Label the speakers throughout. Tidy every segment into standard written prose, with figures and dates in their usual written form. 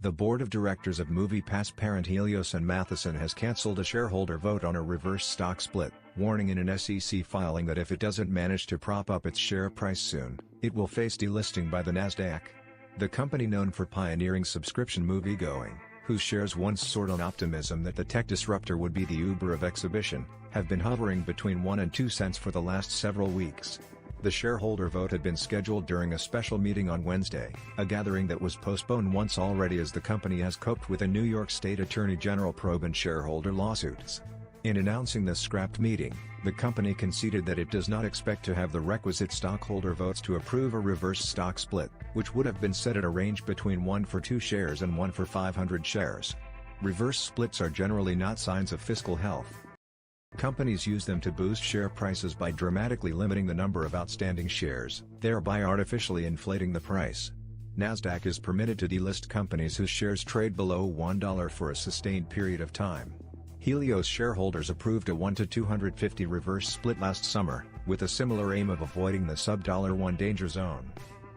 Speaker 1: The board of directors of Moviepass parent Helios and Matheson has cancelled a shareholder vote on a reverse stock split, warning in an SEC filing that if it doesn't manage to prop up its share price soon, it will face delisting by the Nasdaq. The company, known for pioneering subscription moviegoing, whose shares once soared on optimism that the tech disruptor would be the Uber of exhibition, have been hovering between 1 and 2 cents for the last several weeks. The shareholder vote had been scheduled during a special meeting on Wednesday, a gathering that was postponed once already as the company has coped with a New York State Attorney General probe and shareholder lawsuits. In announcing the scrapped meeting, the company conceded that it does not expect to have the requisite stockholder votes to approve a reverse stock split, which would have been set at a range between 1 for 2 shares and 1 for 500 shares. Reverse splits are generally not signs of fiscal health. Companies use them to boost share prices by dramatically limiting the number of outstanding shares, thereby artificially inflating the price. Nasdaq is permitted to delist companies whose shares trade below $1 for a sustained period of time. Helios shareholders approved a 1 to 250 reverse split last summer, with a similar aim of avoiding the sub-$1 danger zone.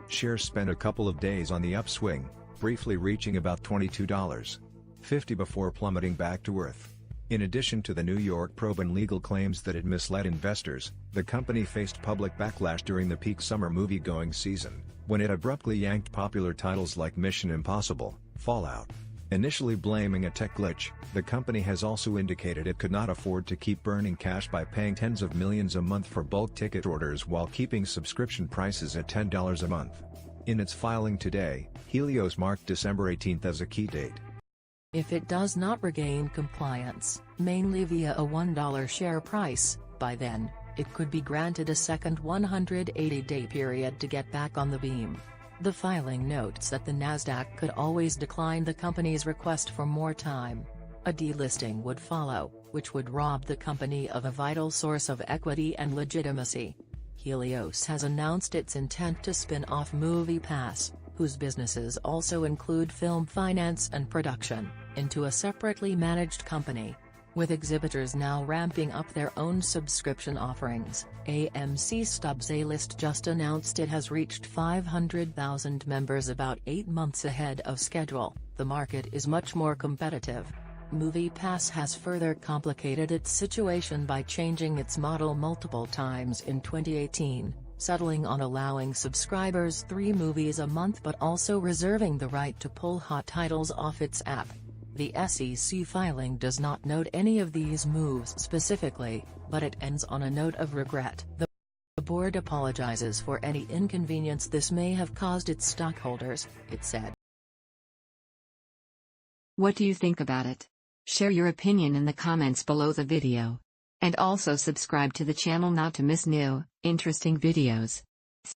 Speaker 1: Shares spent a couple of days on the upswing, briefly reaching about $22.50 before plummeting back to earth. In addition to the New York probe and legal claims that it misled investors, the company faced public backlash during the peak summer movie-going season, when it abruptly yanked popular titles like Mission Impossible, Fallout. Initially blaming a tech glitch, the company has also indicated it could not afford to keep burning cash by paying tens of millions a month for bulk ticket orders while keeping subscription prices at $10 a month. In its filing today, Helios marked December 18 as a key date.
Speaker 2: If it does not regain compliance, mainly via a $1 share price, by then, it could be granted a second 180-day period to get back on the beam. The filing notes that the Nasdaq could always decline the company's request for more time. A delisting would follow, which would rob the company of a vital source of equity and legitimacy. Helios has announced its intent to spin off Moviepass, whose businesses also include film finance and production, into a separately managed company. With exhibitors now ramping up their own subscription offerings, AMC Stubs A-List just announced it has reached 500,000 members about 8 months ahead of schedule. The market is much more competitive. Moviepass has further complicated its situation by changing its model multiple times in 2018. Settling on allowing subscribers 3 movies a month but also reserving the right to pull hot titles off its app. The SEC filing does not note any of these moves specifically, but it ends on a note of regret. The board apologizes for any inconvenience this may have caused its stockholders, it said.
Speaker 3: What do you think about it? Share your opinion in the comments below the video. And also subscribe to the channel not to miss new, interesting videos.